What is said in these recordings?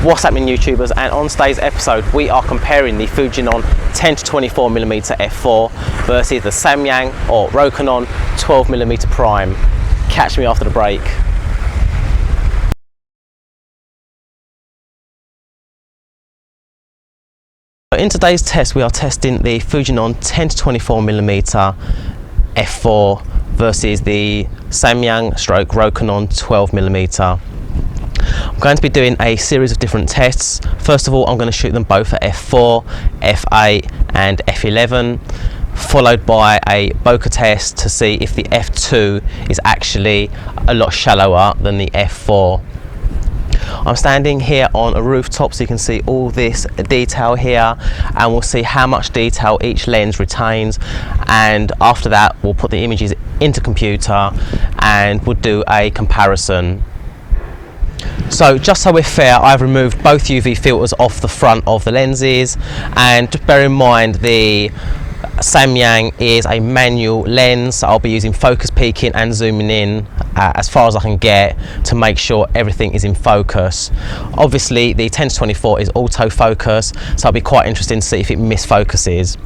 What's happening, YouTubers? And on today's episode we are comparing the Fujinon 10 to 24mm f4 versus the Samyang or Rokinon 12mm prime. Catch me after the break. In today's test we are testing the Fujinon 10 to 24mm f4 versus the Samyang stroke Rokinon 12mm. I'm going to be doing a series of different tests. First of all, I'm going to shoot them both at f4, f8 and f11, followed by a Bokeh test to see if the f2 is actually a lot shallower than the f4. I'm standing here on a rooftop so you can see all this detail here, and we'll see how much detail each lens retains, and after that we'll put the images into computer and we'll do a comparison. So just so we're fair, I've removed both UV filters off the front of the lenses, and just bear in mind the Samyang is a manual lens, so I'll be using focus peaking and zooming in as far as I can get to make sure everything is in focus. Obviously the 10 to 24 is autofocus, so it'll be quite interesting to see if it misfocuses.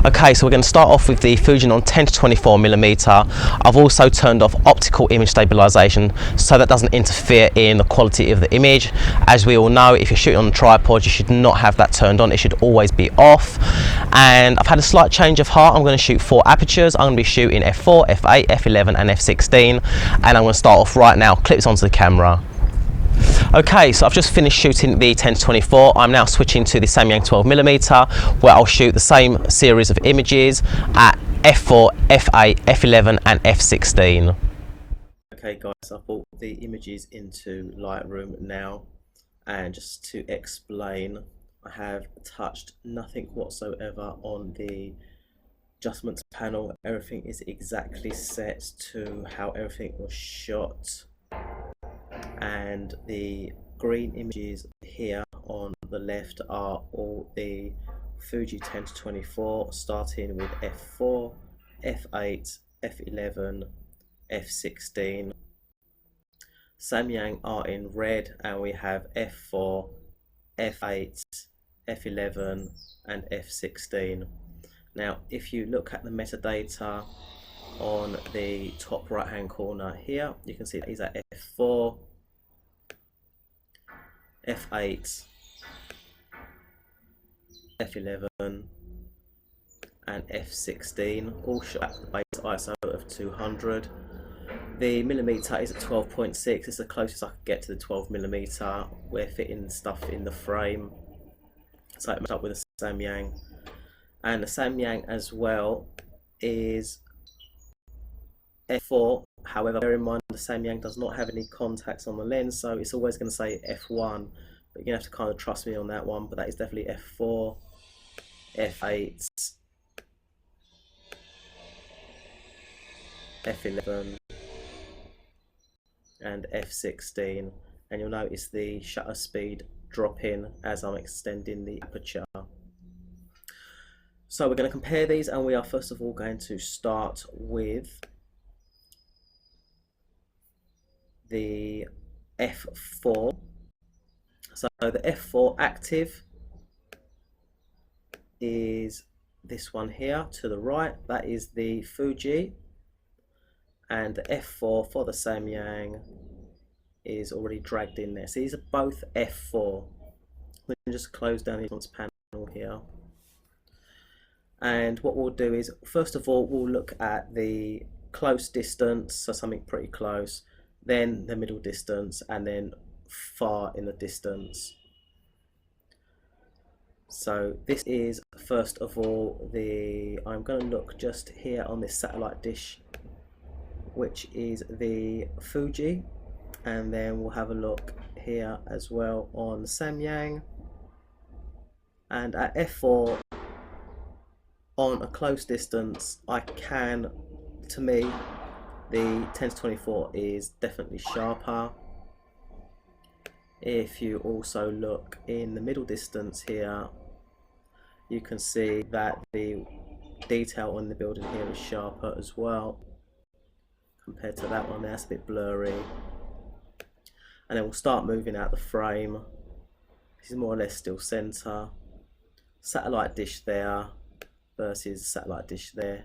Okay, so we're going to start off with the Fujinon 10 to 24mm. I've also turned off optical image stabilization so that doesn't interfere in the quality of the image. As we all know, if you're shooting on a tripod you should not have that turned on, it should always be off. And I've had a slight change of heart. I'm going to shoot 4 apertures. I'm going to be shooting f4, f8, f11 and f16, and I'm going to start off right now. Clips onto the camera. Okay, so I've just finished shooting the 10 to 24. I'm now switching to the Samyang 12mm, where I'll shoot the same series of images at f4, f8, f11 and f16. Okay guys, I've brought the images into Lightroom now, and just to explain, I have touched nothing whatsoever on the adjustments panel. Everything is exactly set to how everything was shot, and the green images here on the left are all the Fuji 10 to 24, starting with f4, f8, f11, f16. Samyang are in red, and we have f4, f8, f11 and f16. Now if you look at the metadata on the top right hand corner here, you can see that is at f4, f8, f11 and f16, all shot at the base ISO of 200. The millimeter is at 12.6, it's the closest I could get to the 12mm. We're fitting stuff in the frame, so it matched up with the Samyang. And the Samyang as well is f4. However, bear in mind the Samyang does not have any contacts on the lens, so it's always going to say f1, but you're going to have to kind of trust me on that one. But that is definitely f4, f8, f11 and f16, and you'll notice the shutter speed dropping as I'm extending the aperture. So we're going to compare these, and we are first of all going to start with the f4. So the f4 active is this one here to the right, that is the Fuji, and the f4 for the Samyang is already dragged in there. So these are both f4. We can just close down this panel here. And what we'll do is, first of all, we'll look at the close distance, so something pretty close, then the middle distance, and then far in the distance. So this is, first of all, I'm going to look just here on this satellite dish, which is the Fuji, and then we'll have a look here as well on Samyang. And at f4, on a close distance, to me, the 10 to 24 is definitely sharper. If you also look in the middle distance here, you can see that the detail on the building here is sharper as well compared to that one. That's a bit blurry. And then we'll start moving out the frame. This is more or less still center. Satellite dish there versus satellite dish there.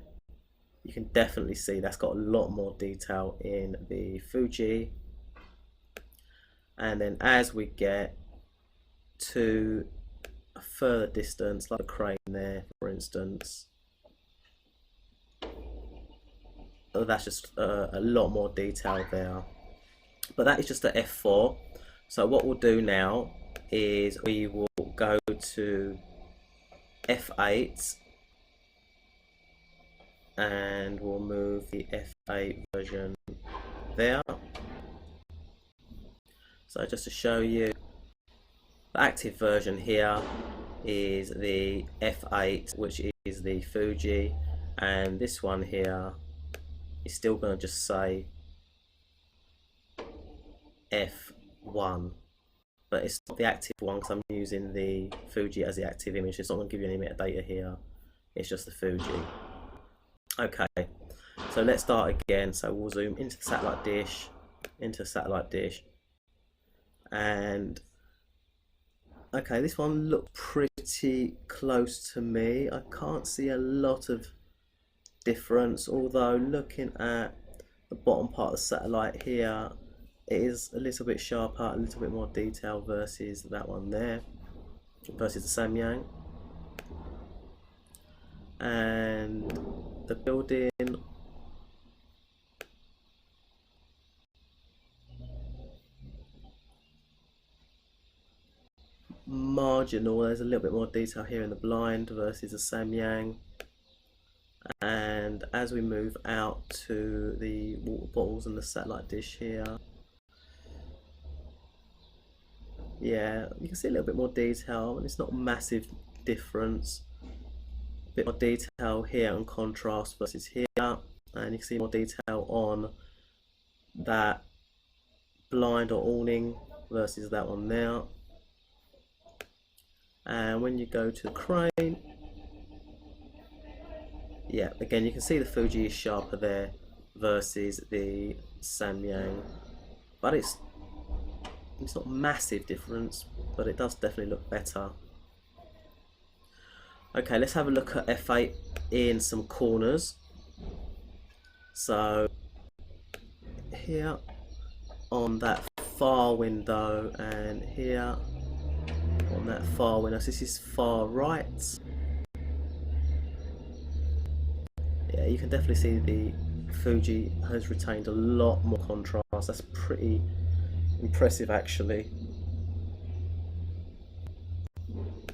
You can definitely see that's got a lot more detail in the Fuji. And then as we get to a further distance, like a crane there, for instance, that's just a lot more detail there. But that is just a f4. So what we'll do now is we will go to f8 and we'll move the f8 version there. So just to show you, the active version here is the f8, which is the Fuji, and this one here is still going to just say f1, but it's not the active one because I'm using the Fuji as the active image. It's not going to give you any metadata here, it's just the Fuji. Okay, so let's start again. So we'll zoom into the satellite dish, and okay, this one looked pretty close to me. I can't see a lot of difference, although looking at the bottom part of the satellite here, it is a little bit sharper, a little bit more detail versus that one there, versus the Samyang. And the building, marginal, there's a little bit more detail here in the blind versus the Samyang. And as we move out to the water bottles and the satellite dish here, yeah, you can see a little bit more detail, and it's not a massive difference. A bit more detail here on contrast versus here, and you can see more detail on that blind or awning versus that one there. And when you go to the crane, yeah, again you can see the Fuji is sharper there versus the Samyang, but it's not a massive difference, but it does definitely look better. Okay, let's have a look at f8 in some corners. So here on that far window and here on that far window, so this is far right. Yeah, you can definitely see the Fuji has retained a lot more contrast. That's pretty impressive actually.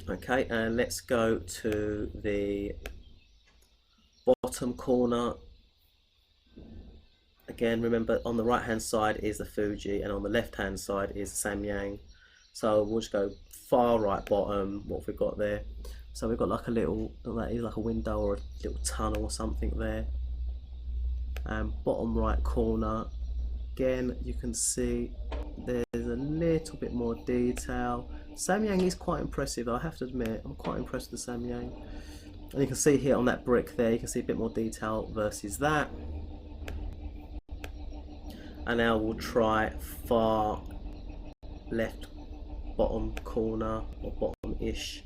Okay, and let's go to the bottom corner. Again, remember on the right hand side is the Fuji and on the left hand side is the Samyang. So we'll just go far right bottom. What have we got there? So we've got like a little, that is like a window or a little tunnel or something there. And bottom right corner, again you can see there's a little bit more detail. Samyang is quite impressive, I have to admit. I'm quite impressed with the Samyang. And you can see here on that brick there, you can see a bit more detail versus that. And now we'll try far left bottom corner or bottom-ish.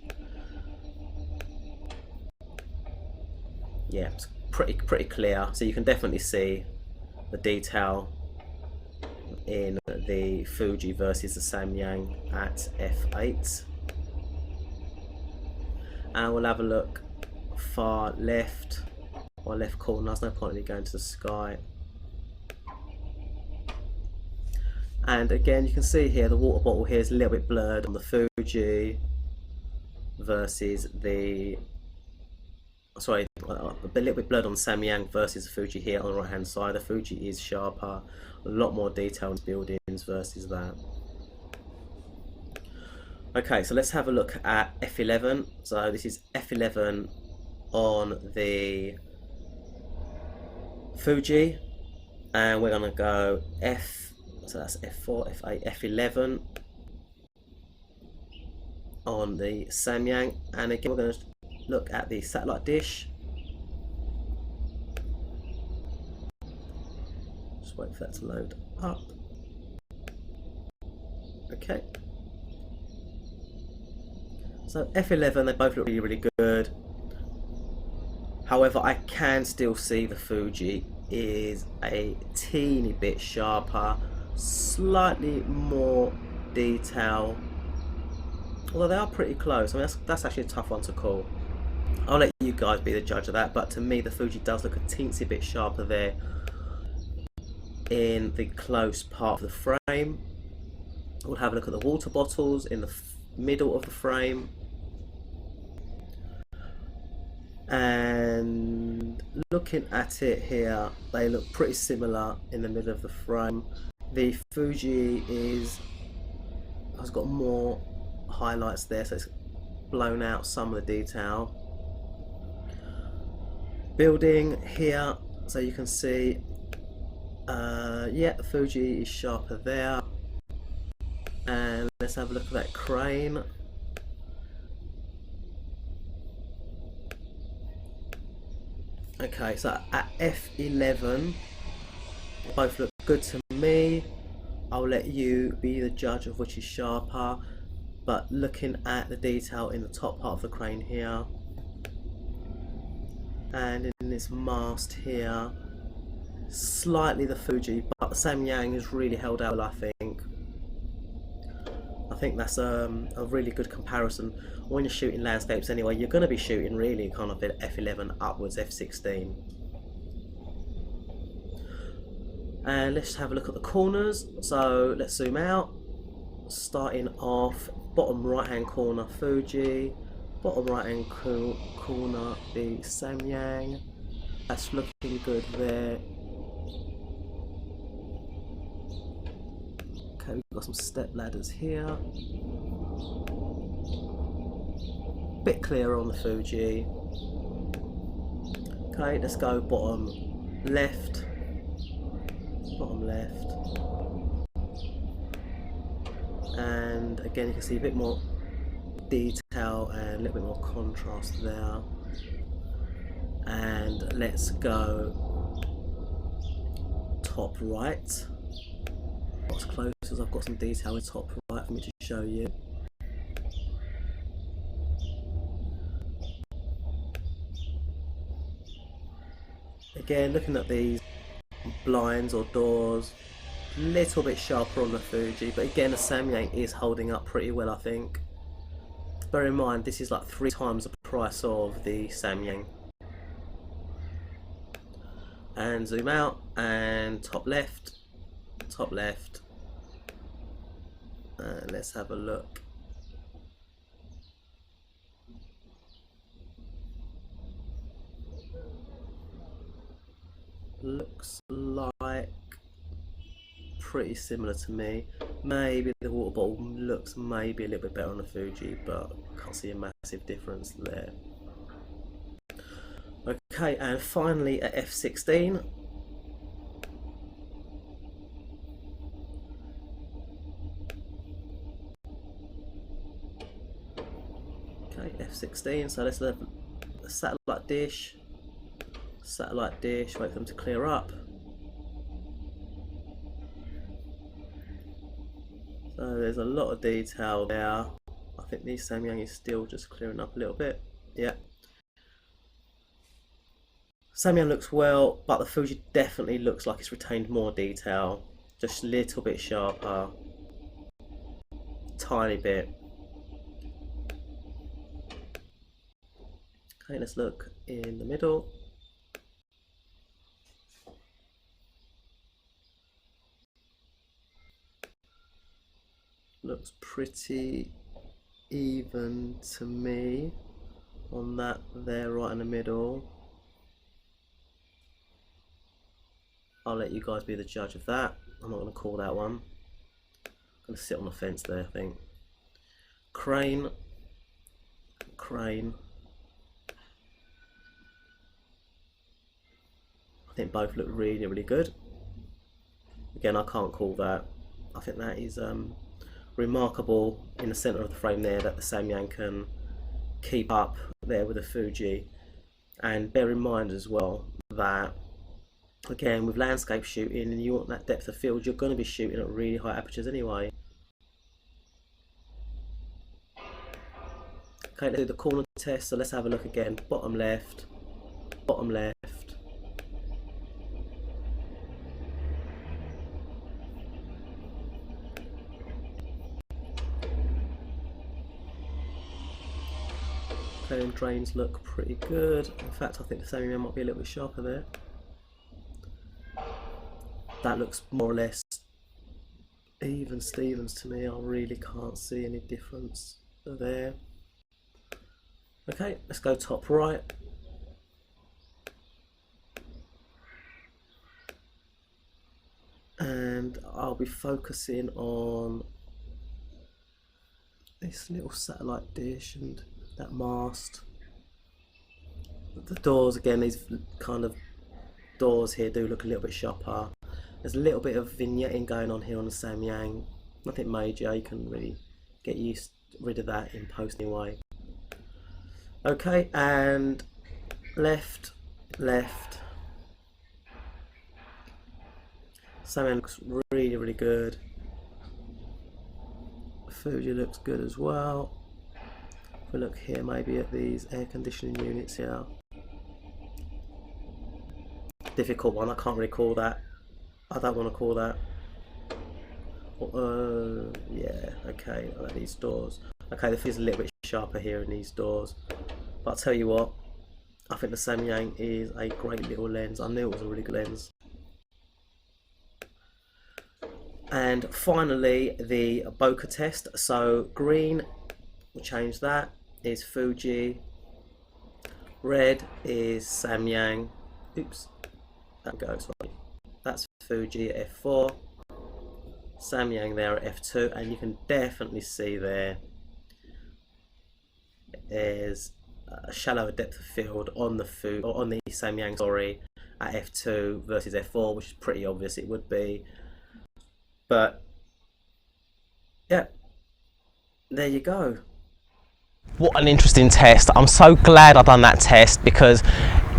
Yeah, it's pretty clear. So you can definitely see the detail in the Fuji versus the Samyang at f8. And we'll have a look far left or left corner. There's no point in me going to the sky. And again, you can see here the water bottle here is a little bit blurred on the Fuji versus the, sorry, a little bit blurred on the Samyang versus the Fuji here on the right hand side. The Fuji is sharper, a lot more detail in buildings versus that. Okay, so let's have a look at f11. So this is f11 on the Fuji, and we're going to go so that's f4, f8, f11 on the Samyang, and again we're going to look at the satellite dish. Just wait for that to load up. Okay. So f11, they both look really, really good. However, I can still see the Fuji is a teeny bit sharper, slightly more detail. Although they are pretty close. I mean, that's actually a tough one to call. I'll let you guys be the judge of that, but to me the Fuji does look a teensy bit sharper there in the close part of the frame. We'll have a look at the water bottles in the middle of the frame. And looking at it here, they look pretty similar in the middle of the frame. The Fuji has got more highlights there, so it's blown out some of the detail. Building here, so you can see, yeah, the Fuji is sharper there. And let's have a look at that crane. Okay, so at f11, both look good to me. I'll let you be the judge of which is sharper, but looking at the detail in the top part of the crane here, and in this mast here, slightly the Fuji, but the Samyang has really held out, I think. I think that's a really good comparison. When you're shooting landscapes anyway, you're going to be shooting really kind of at f11 upwards, f16. And let's have a look at the corners. So let's zoom out. Starting off, bottom right hand corner Fuji, bottom right hand corner the Samyang. That's looking good there. Okay, we've got some step ladders here. Bit clearer on the Fuji. Okay, let's go bottom left. Bottom left. And again, you can see a bit more detail and a little bit more contrast there. And let's go top right. Not as close as I've got some detail in top right for me to show you. Again, looking at these blinds or doors, a little bit sharper on the Fuji, but again the Samyang is holding up pretty well, I think. Bear in mind, this is like 3 times the price of the Samyang. And zoom out, and top left, and let's have a look. Looks like pretty similar to me. Maybe the water bottle looks maybe a little bit better on the Fuji, but can't see a massive difference there. Okay, and finally at f16, okay, f16. So let's have a satellite dish, wait for them to clear up. So there's a lot of detail there. I think the Samyang is still just clearing up a little bit. Yeah. Samyang looks well, but the Fuji definitely looks like it's retained more detail. Just a little bit sharper. Tiny bit. Okay, let's look in the middle. Looks pretty even to me on that there right in the middle. I'll let you guys be the judge of that. I'm not going to call that one. I'm going to sit on the fence there, I think. Crane. I think both look really, really good. Again, I can't call that. I think that is remarkable in the center of the frame there, that the Samyang can keep up there with the Fuji. And bear in mind as well that, again, with landscape shooting and you want that depth of field, you're going to be shooting at really high apertures anyway. Okay, let's do the corner test, so let's have a look again. Bottom left, bottom left. Okay, and drains look pretty good. In fact, I think the Samyang might be a little bit sharper there. That looks more or less even Stevens to me. I really can't see any difference there. Okay, let's go top right. And I'll be focusing on this little satellite dish and that mast. The doors, again, these kind of doors here do look a little bit sharper. There's a little bit of vignetting going on here on the Samyang. Nothing major, you can really get rid of that in post anyway. Okay, and left, left. Samyang looks really, really good. Fuji looks good as well. If we look here, maybe at these air conditioning units here. Difficult one, I can't really call that. I don't want to call that. Yeah, okay, I like these doors. Okay, the fizz is a little bit sharper here in these doors. But I'll tell you what, I think the Samyang is a great little lens. I knew it was a really good lens. And finally, the bokeh test. So green, we'll change that, is Fuji. Red is Samyang. Oops, that goes right. That's Fuji at f4. Samyang there at f2, and you can definitely see there is a shallower depth of field on the Samyang, sorry, at f2 versus f4, which is pretty obvious it would be. But yeah, there you go. What an interesting test. I'm so glad I've done that test because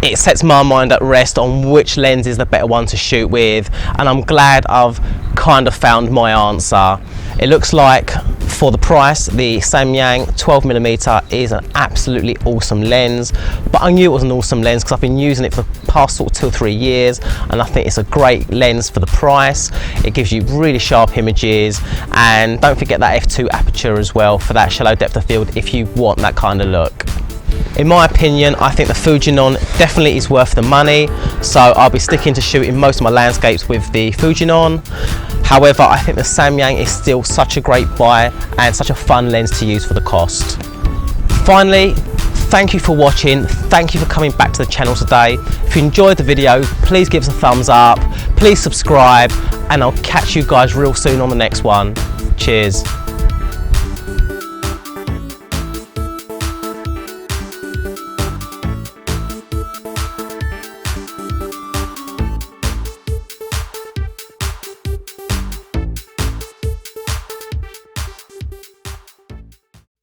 it sets my mind at rest on which lens is the better one to shoot with, and I'm glad I've kind of found my answer. It looks like for the price, the Samyang 12mm is an absolutely awesome lens, but I knew it was an awesome lens because I've been using it for the past sort of 2 or 3 years, and I think it's a great lens for the price. It gives you really sharp images, and don't forget that f2 aperture as well for that shallow depth of field if you want that kind of look. In my opinion, I think the Fujinon definitely is worth the money, so I'll be sticking to shooting most of my landscapes with the Fujinon. However, I think the Samyang is still such a great buy and such a fun lens to use for the cost. Finally, thank you for watching, thank you for coming back to the channel today. If you enjoyed the video, please give us a thumbs up, please subscribe, and I'll catch you guys real soon on the next one. Cheers.